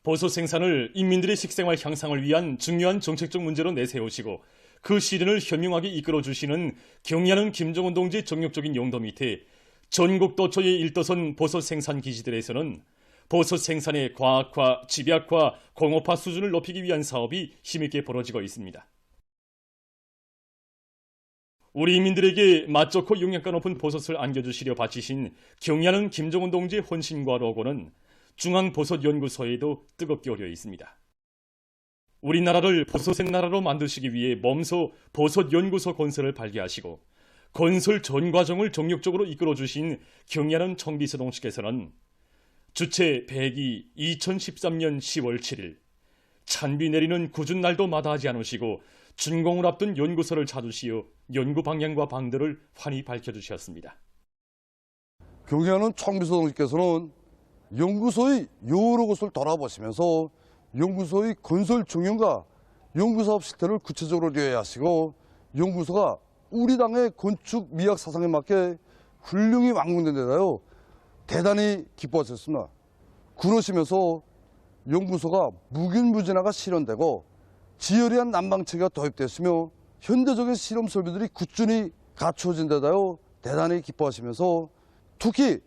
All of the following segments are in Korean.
버섯 생산을 인민들의 식생활 향상을 위한 중요한 정책적 문제로 내세우시고 그 시련을 현명하게 이끌어주시는 경의하는 김정은 동지의 정력적인 용도 밑에 전국 도처의 일도선 버섯 생산 기지들에서는 버섯 생산의 과학화, 집약화, 공업화 수준을 높이기 위한 사업이 힘있게 벌어지고 있습니다. 우리 인민들에게 맛 좋고 영양가 높은 버섯을 안겨주시려 바치신 경의하는 김정은 동지의 헌신과 로고는 중앙버섯연구소에도 뜨겁게 오려 있습니다. 우리나라를 버섯의 나라로 만드시기 위해 몸소 버섯연구소 건설을 발기하시고 건설 전 과정을 정력적으로 이끌어주신 경의하는 청비서동씨께서는 주체 100이 2013년 10월 7일 찬비 내리는 궂은 날도 마다하지 않으시고 준공을 앞둔 연구소를 찾으시어 연구 방향과 방도를 환히 밝혀주셨습니다. 경의하는 청비서동씨께서는 연구소의 여러 곳을 돌아보시면서 연구소의 건설 중용과 연구사업 실태를 구체적으로 요약하시고 연구소가 우리 당의 건축 미학 사상에 맞게 훌륭히 완공된 데다요 대단히 기뻐하셨습니다. 그러시면서 연구소가 무균무진화가 실현되고 지열이한 난방체계가 도입됐으며 현대적인 실험 설비들이 꾸준히 갖추어진 데다요 대단히 기뻐하시면서 특히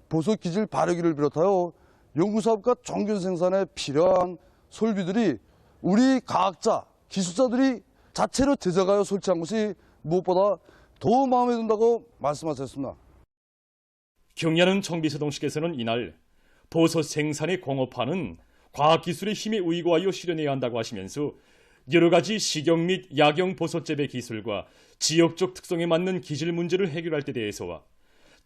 버섯 기질 발효기를 비롯하여 연구사업과 종균 생산에 필요한 설비들이 우리 과학자, 기술자들이 자체로 제작하여 설치한 것이 무엇보다 더 마음에 든다고 말씀하셨습니다. 경의하는 청비서동씨께서는 이날 버섯 생산의 공업화는 과학기술의 힘에 의거하여 실현해야 한다고 하시면서 여러 가지 식용 및 약용 버섯 재배 기술과 지역적 특성에 맞는 기질 문제를 해결할 때 대해서와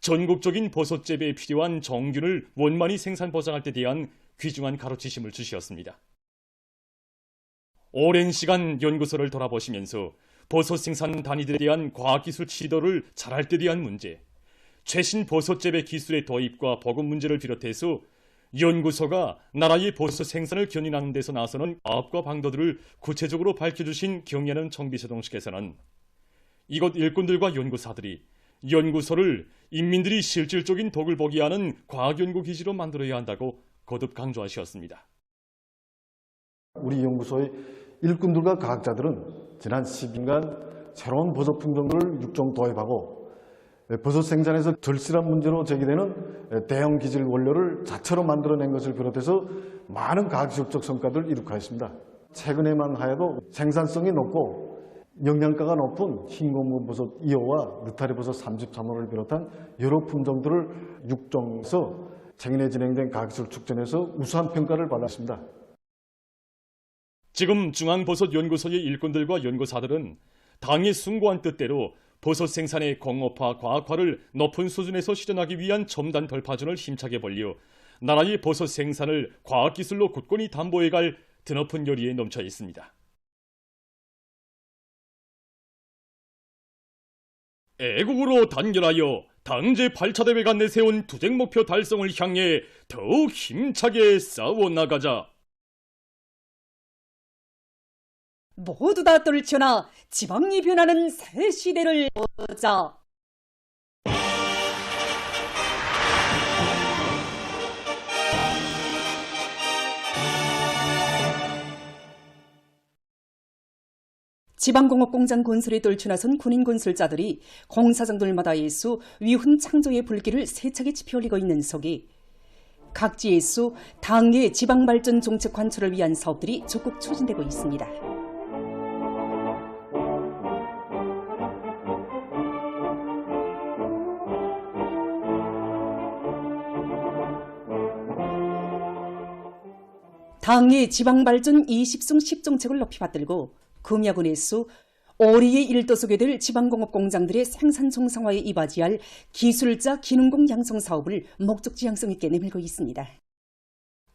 전국적인 버섯 재배에 필요한 정균을 원만히 생산 보장할 때 대한 귀중한 가르치심을 주셨습니다. 오랜 시간 연구소를 돌아보시면서 버섯 생산 단위들에 대한 과학기술 지도를 잘할 때 대한 문제, 최신 버섯 재배 기술의 도입과 보급 문제를 비롯해서 연구소가 나라의 버섯 생산을 견인하는 데서 나서는 과업과 방도들을 구체적으로 밝혀주신 경의하는 청비서동씨께서는 이곳 일꾼들과 연구사들이 연구소를 인민들이 실질적인 덕을 보게 하는 과학연구기지로 만들어야 한다고 거듭 강조하셨습니다. 우리 연구소의 일꾼들과 과학자들은 지난 10년간 새로운 버섯 품종들을 육종 도입하고 버섯 생산에서 절실한 문제로 제기되는 대형 기질 원료를 자체로 만들어낸 것을 비롯해서 많은 과학기술적 성과들을 이룩하였습니다. 최근에만 하여도 생산성이 높고 영양가가 높은 흰고무 버섯 2호와 느타리 버섯 33호를 비롯한 여러 품종들을 육종해서 최근에 진행된 과학기술 축전에서 우수한 평가를 받았습니다. 지금 중앙버섯연구소의 일꾼들과 연구사들은 당의 숭고한 뜻대로 버섯 생산의 공업화, 과학화를 높은 수준에서 실현하기 위한 첨단 돌파전을 힘차게 벌려 나라의 버섯 생산을 과학기술로 굳건히 담보해갈 드높은 열의에 넘쳐 있습니다. 애국으로 단결하여 당제 8차 대회가 내세운 투쟁 목표 달성을 향해 더욱 힘차게 싸워나가자. 모두 다 떨쳐나 지방이 변하는 새 시대를 보자. 지방공업공장 건설에 떨쳐나선 군인 건설자들이 공사장들마다에서 위훈 창조의 불길을 세차게 지펴올리고 있는 속에 각지에서 당의 지방발전 정책 관철을 위한 사업들이 적극 추진되고 있습니다. 당의 지방발전 20성 10정책을 높이 받들고 금야군에서 올해의 일도 속에 될 지방공업공장들의 생산 정상화에 이바지할 기술자 기능공 양성 사업을 목적지 양성 있게 내밀고 있습니다.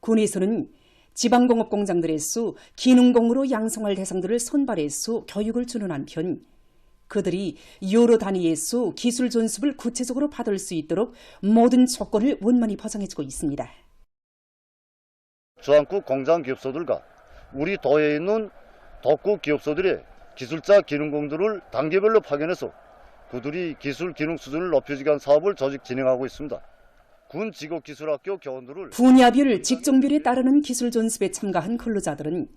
군에서는 지방공업공장들에서 기능공으로 양성할 대상들을 선발해서 교육을 주는 한편 그들이 여러 단위에서 기술 전수를 구체적으로 받을 수 있도록 모든 조건을 원만히 보장해주고 있습니다. 중앙국 공장 기업소들과 우리 도에 있는 독국 기업소들의 기술자 기능공들을 단계별로 파견해서 그들이 기술 기능 수준을 높여주기 위한 사업을 조직 진행하고 있습니다. 군직업기술학교 교원들을 분야별 직종별에 따르는 기술 존습에 참가한 근로자들은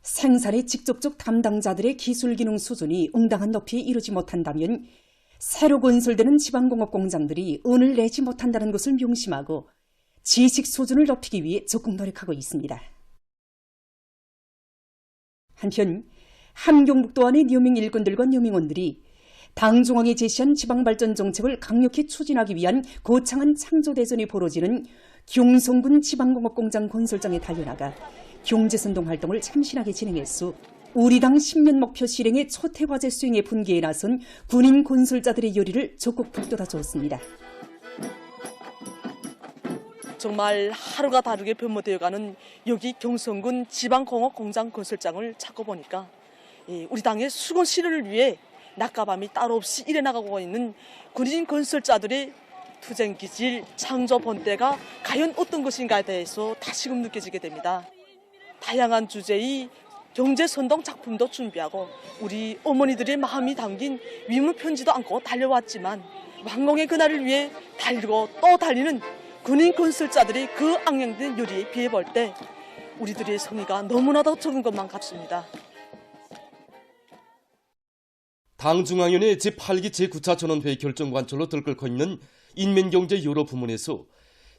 생산의 직접적 담당자들의 기술 기능 수준이 응당한 높이에 이르지 못한다면 새로 건설되는 지방공업 공장들이 은을 내지 못한다는 것을 명심하고 지식 수준을 높이기 위해 적극 노력하고 있습니다. 한편 함경북도 안의 유명 일꾼들과 유명원들이 당 중앙이 제시한 지방발전 정책을 강력히 추진하기 위한 거창한 창조대전이 벌어지는 경성군 지방공업공장 건설장에 달려나가 경제선동 활동을 참신하게 진행했수 우리 당 10년 목표 실행의 초태화제 수행의 분기에 나선 군인 건설자들의 열의를 적극 북돋아 주었습니다. 정말 하루가 다르게 변모되어가는 여기 경성군 지방공업공장 건설장을 찾고 보니까 우리 당의 수건 실현을 위해 낮과 밤이 따로 없이 일해나가고 있는 군인 건설자들의 투쟁기질, 창조 본때가 과연 어떤 것인가에 대해서 다시금 느껴지게 됩니다. 다양한 주제의 경제선동 작품도 준비하고 우리 어머니들의 마음이 담긴 위문편지도 안고 달려왔지만 완공의 그날을 위해 달리고 또 달리는 군인 건설자들의 그 악량된 요리에 비해볼 때 우리들의 성의가 너무나도 적은 것만 같습니다. 당중앙위원회 제8기 제9차 전원회의 결정관철로 들끓고 있는 인민경제 여러 부문에서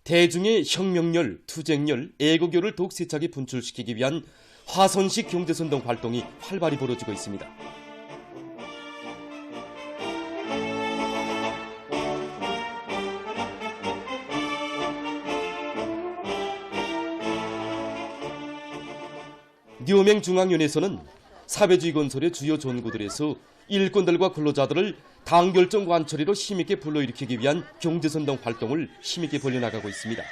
대중의 혁명열, 투쟁열, 애국열을 더욱 세차게 분출시키기 위한 화선식 경제선동 활동이 활발히 벌어지고 있습니다. 묘맹중앙위원회에서는 사회주의 건설의 주요 전구들에서 일꾼들과 근로자들을 당결정 관철이로 힘있게 불러일으키기 위한 경제선동 활동을 힘있게 벌려나가고 있습니다.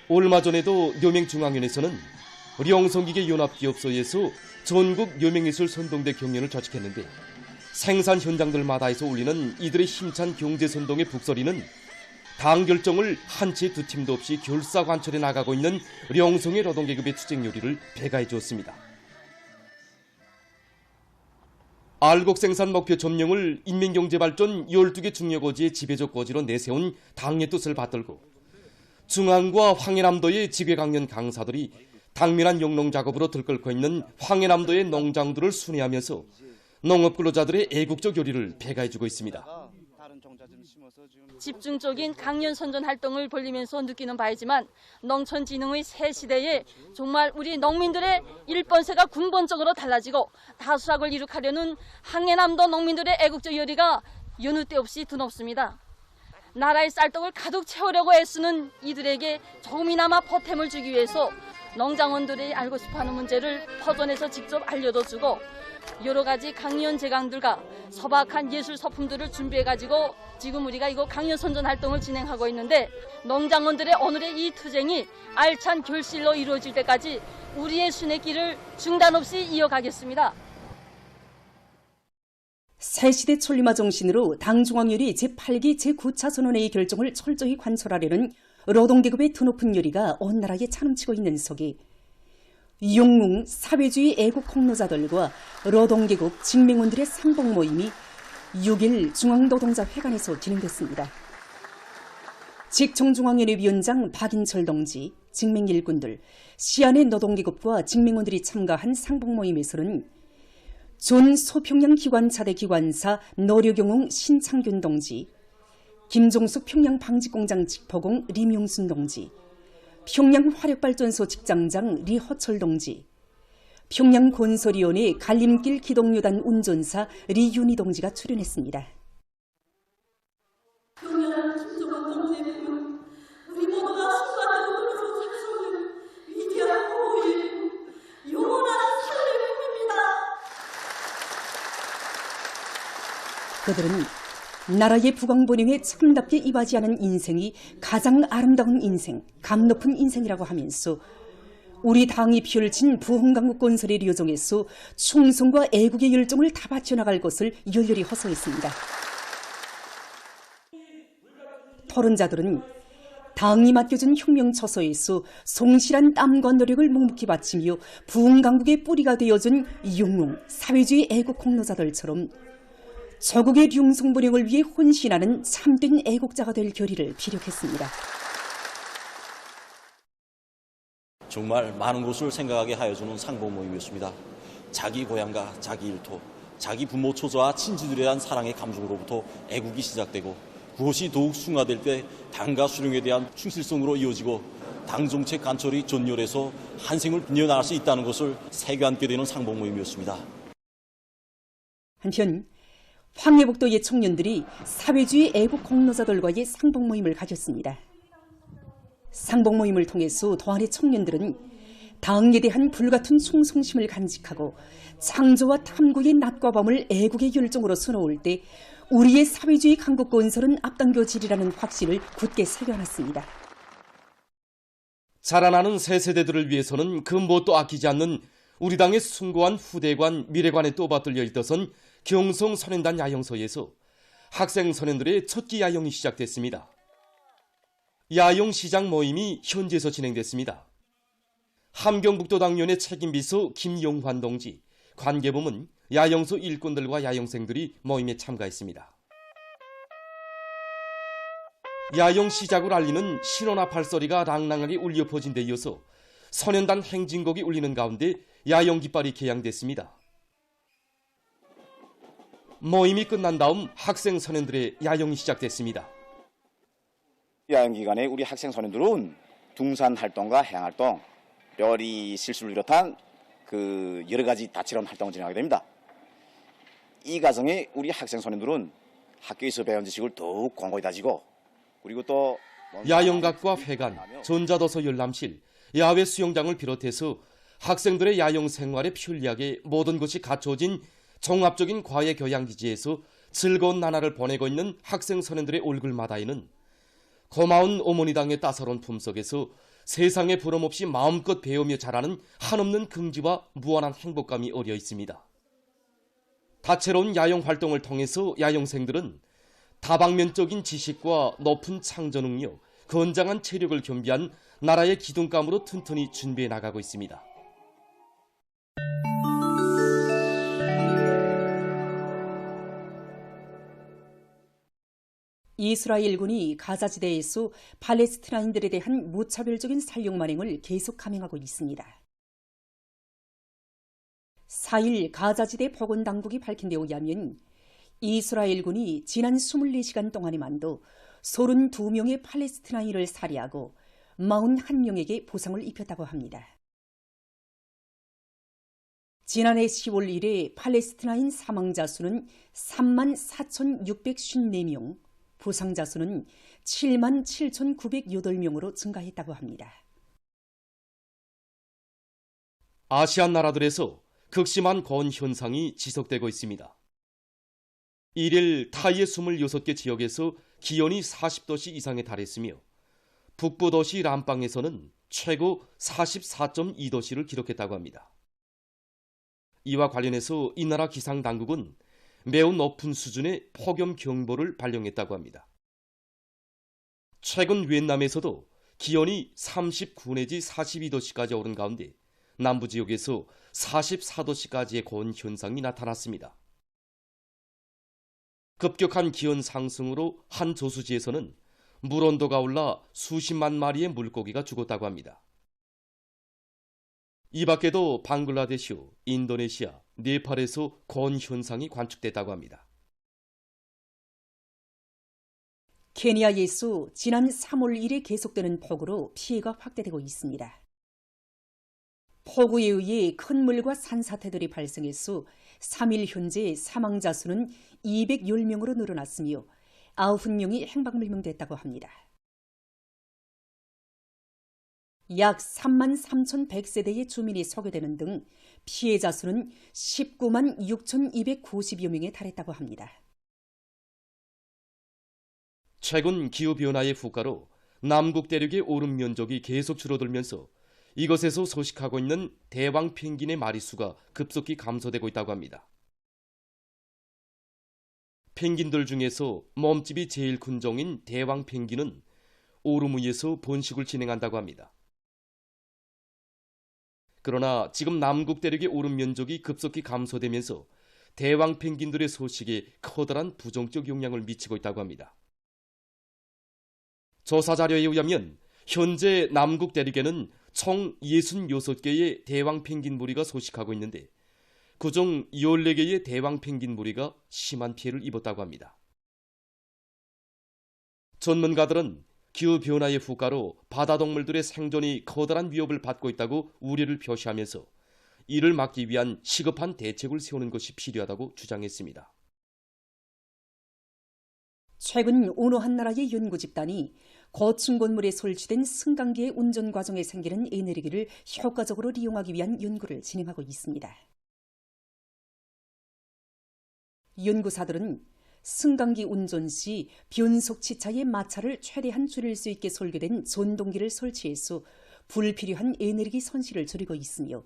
얼마 전에도 묘맹중앙위원회에서는 령성기계 연합기업소에서 전국 묘맹예술 선동대 경연을 좌직했는데 생산 현장들마다에서 울리는 이들의 힘찬 경제선동의 북소리는 당결정을 한 채 두 팀도 없이 결사관철해 나가고 있는 령성의 노동계급의 투쟁요리를 배가해 주었습니다. 알곡생산 목표 점령을 인민경제발전 12개 중요고지의 지배적 고지로 내세운 당의 뜻을 받들고 중앙과 황해남도의 지괴강연 강사들이 당면한 영농작업으로 들끓고 있는 황해남도의 농장들을 순회하면서 농업근로자들의 애국적 요리를 배가해주고 있습니다. 집중적인 강연 선전 활동을 벌리면서 느끼는 바이지만 농촌진흥의 새 시대에 정말 우리 농민들의 1번세가 군번적으로 달라지고 다수락을 이룩하려는 황해남도 농민들의 애국적 열의가 여느 때 없이 드높습니다. 나라의 쌀떡을 가득 채우려고 애쓰는 이들에게 조금이나마 보탬을 주기 위해서 농장원들이 알고 싶어하는 문제를 퍼전에서 직접 알려도 주고 여러 가지 강연 제강들과 소박한 예술 소품들을 준비해가지고 지금 우리가 이거 강연 선전 활동을 진행하고 있는데 농장원들의 오늘의 이 투쟁이 알찬 결실로 이루어질 때까지 우리의 순회길을 중단 없이 이어가겠습니다. 새시대 천리마 정신으로 당중앙열이 제8기 제9차 선언회의 결정을 철저히 관철하려는 노동계급의 드높은 열의가 온 나라에 차넘치고 있는 속에 영웅 사회주의 애국 공로자들과 노동계급 직맹원들의 상봉 모임이 6일 중앙노동자회관에서 진행됐습니다. 직청중앙위원회 위원장 박인철 동지, 직맹일꾼들, 시안의 노동계급과 직맹원들이 참가한 상봉 모임에서는 전 소평양 기관차대 기관사 노력영웅 신창균 동지, 김종숙 평양방직공장 직포공 리명순 동지, 평양화력발전소 직장장 리허철 동지, 평양건설위원회 갈림길 기동요단 운전사 리윤희 동지가 출연했습니다. 경연한 김정은 동지의 부름, 우리 모두가 순간적으로 상소를 위대한 호의 영원한 살림입니다. 그들은 나라의 부강본영에 참답게 이바지하는 인생이 가장 아름다운 인생, 감 높은 인생이라고 하면서 우리 당이 펼친 부흥강국 건설의 여정에서 충성과 애국의 열정을 다 바쳐나갈 것을 열렬히 호소했습니다. 토론자들은 당이 맡겨준 혁명처소에서 성실한 땀과 노력을 묵묵히 바치며 부흥강국의 뿌리가 되어준 영웅 사회주의 애국 공로자들처럼 조국의 융성번영을 위해 혼신하는 참된 애국자가 될 결의를 피력했습니다. 정말 많은 것을 생각하게 하여주는 상봉 모임이었습니다. 자기 고향과 자기 일토, 자기 부모 초조와 친지들에 대한 사랑의 감정으로부터 애국이 시작되고 그것이 더욱 숭화될 때 당과 수령에 대한 충실성으로 이어지고 당 정책 관철이 전열해서 한 생을 이어나갈 수 있다는 것을 새겨안게 되는 상봉 모임이었습니다. 한편 황해북도의 청년들이 사회주의 애국 공로자들과의 상봉 모임을 가졌습니다. 상봉 모임을 통해서 도안의 청년들은 당에 대한 불같은 충성심을 간직하고 창조와 탐구의 낮과 밤을 애국의 열정으로 수놓을 때 우리의 사회주의 강국 건설은 앞당겨지리라는 확신을 굳게 새겨놨습니다. 자라나는 새 세대들을 위해서는 그 무엇도 아끼지 않는 우리 당의 숭고한 후대관, 미래관에 또받들려 있던 경성 선현단 야영소에서 학생 선현들의 첫 끼 야영이 시작됐습니다. 야영 시장 모임이 현지에서 진행됐습니다. 함경북도 당연의 책임비서 김용환 동지, 관계부문, 야영소 일꾼들과 야영생들이 모임에 참가했습니다. 야영 시작을 알리는 신호나 발소리가 랑랑하게 울려 퍼진 데 이어서 선현단 행진곡이 울리는 가운데 야영 깃발이 개양됐습니다. 모임이 끝난 다음 학생 선현들의 야영이 시작됐습니다. 야영 기간에 우리 학생 선현들은 둥산 활동과 해양 활동, 뼈리 실수를 비롯한 그 여러 가지 다채로운 활동을 진행하게 됩니다. 이 과정에 우리 학생 선현들은 학교에서 배운 지식을 더욱 공고히 다지고 그리고 또 야영각과 회관, 전자도서 열람실, 야외 수영장을 비롯해서 학생들의 야영 생활에 편리하게 모든 것이 갖춰진 종합적인 과외 교양기지에서 즐거운 나날을 보내고 있는 학생 선현들의 얼굴마다에는 고마운 어머니당의 따사로운 품속에서 세상에 부름없이 마음껏 배우며 자라는 한없는 긍지와 무한한 행복감이 어려 있습니다. 다채로운 야영 활동을 통해서 야영생들은 다방면적인 지식과 높은 창조 능력, 건장한 체력을 겸비한 나라의 기둥감으로 튼튼히 준비해 나가고 있습니다. 이스라엘군이 가자지대에서 팔레스티나인들에 대한 무차별적인 살육 만행을 계속 감행하고 있습니다. 4일 가자지대 보건당국이 밝힌 데 의하면 이스라엘군이 지난 24시간 동안에만도 32명의 팔레스티나인을 살해하고 41명에게 보상을 입혔다고 합니다. 지난해 10월 1일 팔레스티나인 사망자 수는 34,654명, 부상자 수는 77,908명으로 증가했다고 합니다. 아시안 나라들에서 극심한 고온 현상이 지속되고 있습니다. 1일 타이의 26개 지역에서 기온이 40도씨 이상에 달했으며 북부 도시 람빵에서는 최고 44.2도씨를 기록했다고 합니다. 이와 관련해서 이 나라 기상당국은 매우 높은 수준의 폭염 경보를 발령했다고 합니다. 최근 비엔남에서도 기온이 39 내지 42도씨까지 오른 가운데 남부 지역에서 44도씨까지의 고온 현상이 나타났습니다. 급격한 기온 상승으로 한 저수지에서는 물 온도가 올라 수십만 마리의 물고기가 죽었다고 합니다. 이 밖에도 방글라데시, 인도네시아, 네팔에서 고온 현상이 관측됐다고 합니다. 케니아에서 지난 3월 1일 계속되는 폭우로 피해가 확대되고 있습니다. 폭우에 의해 큰 물과 산사태들이 발생해서 3일 현재 사망자 수는 210명으로 늘어났으며 90명이 행방불명됐다고 합니다. 약 33,100세대의 주민이 소개되는 등 피해자 수는 19만 6,290여 명에 달했다고 합니다. 최근 기후변화의 후가로 남극 대륙의 오름 면적이 계속 줄어들면서 이것에서 서식하고 있는 대왕 펭귄의 마리수가 급속히 감소되고 있다고 합니다. 펭귄들 중에서 몸집이 제일 큰 종인 대왕 펭귄은 오름 위에서 번식을 진행한다고 합니다. 그러나 지금 남극 대륙의 오름 면적이 급속히 감소되면서 대왕 펭귄들의 소식에 커다란 부정적 영향을 미치고 있다고 합니다. 조사 자료에 의하면 현재 남국 대륙에는 총 66개의 대왕 펭귄 무리가 소식하고 있는데 그중 14개의 대왕 펭귄 무리가 심한 피해를 입었다고 합니다. 전문가들은 기후변화의 후가로 바다동물들의 생존이 커다란 위협을 받고 있다고 우려를 표시하면서 이를 막기 위한 시급한 대책을 세우는 것이 필요하다고 주장했습니다. 최근 어느 한 나라의 연구 집단이 고층 건물에 설치된 승강기의 운전 과정에 생기는 에너지를 효과적으로 이용하기 위한 연구를 진행하고 있습니다. 연구사들은 승강기 운전 시 변속 지차의 마찰을 최대한 줄일 수 있게 설계된 전동기를 설치해서 불필요한 에너지 손실을 줄이고 있으며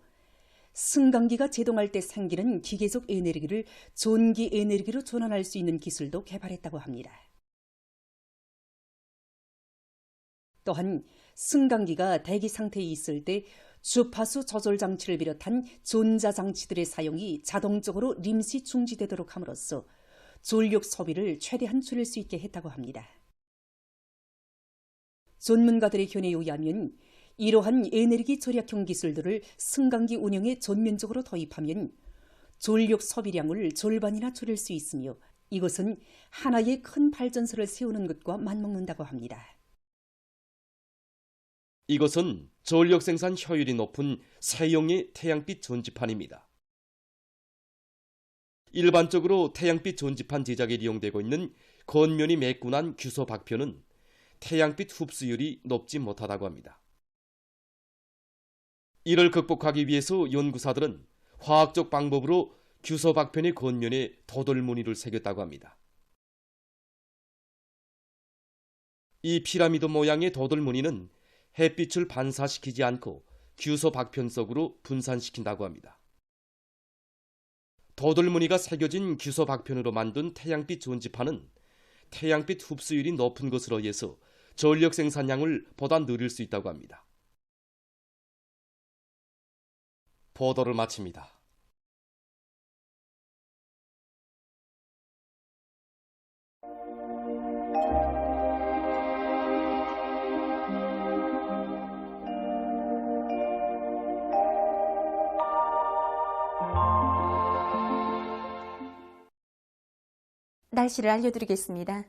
승강기가 제동할 때 생기는 기계적 에너지를 전기 에너지로 전환할 수 있는 기술도 개발했다고 합니다. 또한 승강기가 대기 상태에 있을 때 주파수 조절 장치를 비롯한 전자장치들의 사용이 자동적으로 임시 중지되도록 함으로써 전력 소비를 최대한 줄일 수 있게 했다고 합니다. 전문가들의 견해에 의하면 이러한 에너지 절약형 기술들을 승강기 운영에 전면적으로 도입하면 전력 소비량을 절반이나 줄일 수 있으며 이것은 하나의 큰 발전소를 세우는 것과 맞먹는다고 합니다. 이것은 전력 생산 효율이 높은 새형의 태양빛 전지판입니다. 일반적으로 태양빛 전지판 제작에 이용되고 있는 겉면이 매끈한 규소 박표는 태양빛 흡수율이 높지 못하다고 합니다. 이를 극복하기 위해서 연구사들은 화학적 방법으로 규소 박편의 겉면에 도돌무늬를 새겼다고 합니다. 이 피라미드 모양의 도돌무늬는 햇빛을 반사시키지 않고 규소 박편 속으로 분산시킨다고 합니다. 도돌무늬가 새겨진 규소 박편으로 만든 태양빛 전지판은 태양빛 흡수율이 높은 것으로 해서 전력 생산량을 보다 늘릴 수 있다고 합니다. 보도를 마칩니다. 날씨를 알려드리겠습니다.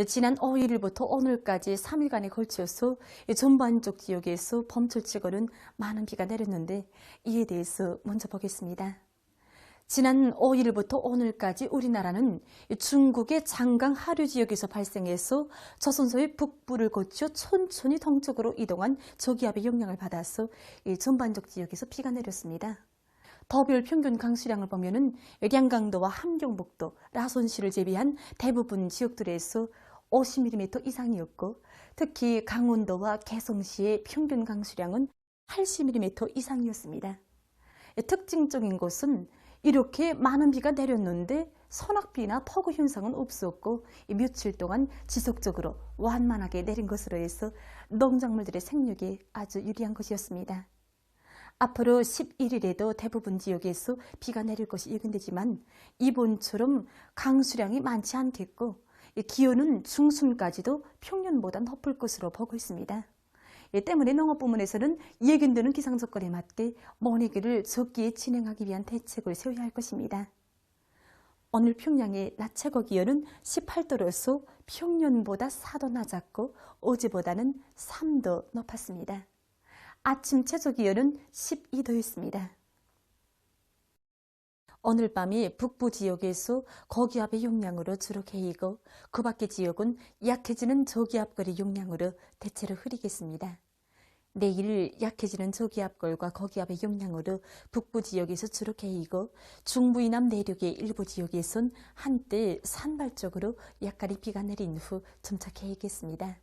지난 5일부터 오늘까지 3일간에 걸쳐서 전반적 지역에서 봄철치고는 많은 비가 내렸는데 이에 대해서 먼저 보겠습니다. 지난 5일부터 오늘까지 우리나라는 중국의 장강 하류 지역에서 발생해서 조선소의 북부를 거쳐 천천히 동쪽으로 이동한 저기압의 영향을 받아서 전반적 지역에서 비가 내렸습니다. 더별 평균 강수량을 보면은 량강도와 함경북도, 라손시를 제외한 대부분 지역들에서 50mm 이상이었고 특히 강원도와 개성시의 평균 강수량은 80mm 이상이었습니다. 특징적인 것은 이렇게 많은 비가 내렸는데 소낙비나 폭우 현상은 없었고 며칠 동안 지속적으로 완만하게 내린 것으로 해서 농작물들의 생육에 아주 유리한 것이었습니다. 앞으로 11일에도 대부분 지역에서 비가 내릴 것이 예견되지만 이번처럼 강수량이 많지 않겠고 기온은 중순까지도 평년보다 높을 것으로 보고 있습니다. 때문에 농업부문에서는 예견되는 기상조건에 맞게 모내기를 적기에 진행하기 위한 대책을 세워야 할 것입니다. 오늘 평양의 낮 최고 기온은 18도로서 평년보다 4도 낮았고 어제보다는 3도 높았습니다. 아침 최저 기온은 12도였습니다. 오늘 밤이 북부 지역에서 고기압의 영향으로 주로 개이고 그 밖의 지역은 약해지는 저기압골의 영향으로 대체로 흐리겠습니다. 내일 약해지는 저기압골과 고기압의 영향으로 북부 지역에서 주로 개이고 중부 이남 내륙의 일부 지역에선 한때 산발적으로 약간의 비가 내린 후 점차 개이겠습니다.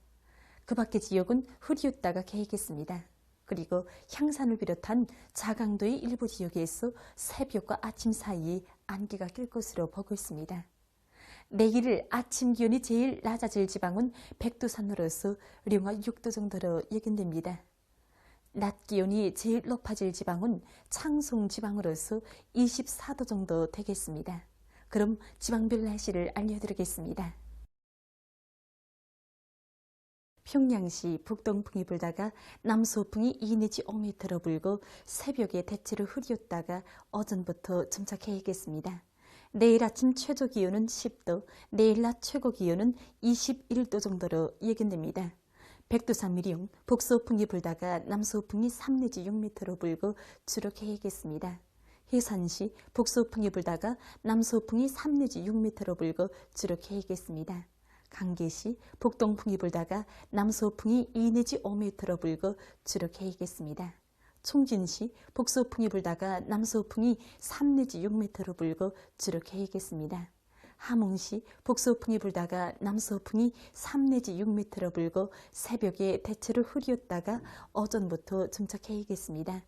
그 밖의 지역은 흐리었다가 개이겠습니다. 그리고 향산을 비롯한 자강도의 일부 지역에서 새벽과 아침 사이에 안개가 낄 것으로 보고 있습니다. 내일 아침 기온이 제일 낮아질 지방은 백두산으로서 령화 6도 정도로 예견됩니다. 낮 기온이 제일 높아질 지방은 창송 지방으로서 24도 정도 되겠습니다. 그럼 지방별 날씨를 알려드리겠습니다. 평양시 북동풍이 불다가 남서풍이 2 내지 5m로 불고 새벽에 대체로 흐렸다가 어전부터 점착해야겠습니다. 내일 아침 최저 기온은 10도, 내일 낮 최고 기온은 21도 정도로 예견됩니다. 백두산 미령 북서풍이 불다가 남서풍이 3 내지 6m로 불고 주력해야겠습니다. 해산시 북서풍이 불다가 남서풍이 3 내지 6m로 불고 주력해야겠습니다. 강계시 북동풍이 불다가 남서풍이 2 내지 5m로 불고 주력해야겠습니다. 총진시 북서풍이 불다가 남서풍이 3 내지 6m로 불고 주력해야겠습니다. 함흥시 북서풍이 불다가 남서풍이 3 내지 6m로 불고 새벽에 대체로 흐렸다가 어전부터 정착해야겠습니다.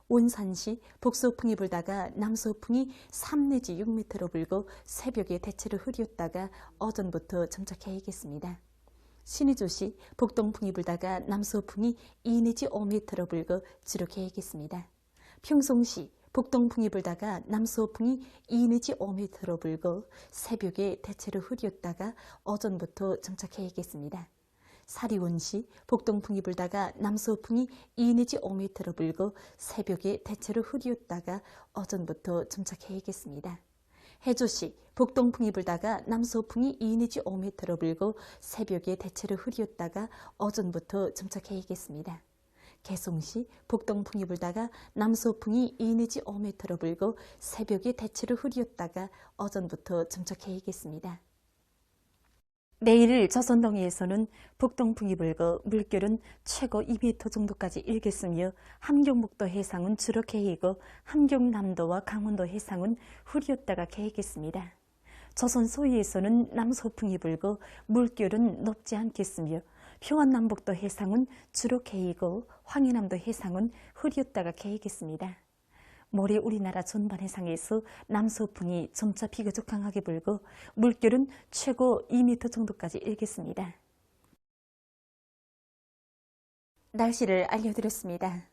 온산시 북서풍이 불다가 남서풍이 3 내지 6m로 불고 새벽에 대체로 흐렸다가 어전부터 정착해야겠습니다. 신의주시 북동풍이 불다가 남서풍이 2 내지 5m로 불고 주력해야겠습니다. 평송시 북동풍이 불다가 남서풍이 2 내지 5m로 불고 새벽에 대체로 흐렸다가 어전부터 정착해야겠습니다. 사리원시 북동풍이 불다가 남서풍이 2 내지 5m로 불고 새벽에 대체로 흐렸다가 어전부터 정착해야겠습니다. 해조시 북동풍이 불다가 남서풍이 2 내지 5m로 불고 새벽에 대체로 흐렸다가 어전부터 정착해야겠습니다. 개송시 북동풍이 불다가 남서풍이 2 내지 5m로 불고 새벽에 대체로 흐렸다가 어전부터 정착해야겠습니다. 내일 조선동해에서는 북동풍이 불고 물결은 최고 2m 정도까지 일겠으며 함경북도 해상은 주로 개이고 함경남도와 강원도 해상은 흐렸다가 개이겠습니다. 조선 소위에서는 남서풍이 불고 물결은 높지 않겠으며 평안남북도 해상은 주로 개이고 황해남도 해상은 흐렸다가 개이겠습니다. 모레 우리나라 전반 해상에서 남서풍이 점차 비교적 강하게 불고 물결은 최고 2m 정도까지 일겠습니다. 날씨를 알려드렸습니다.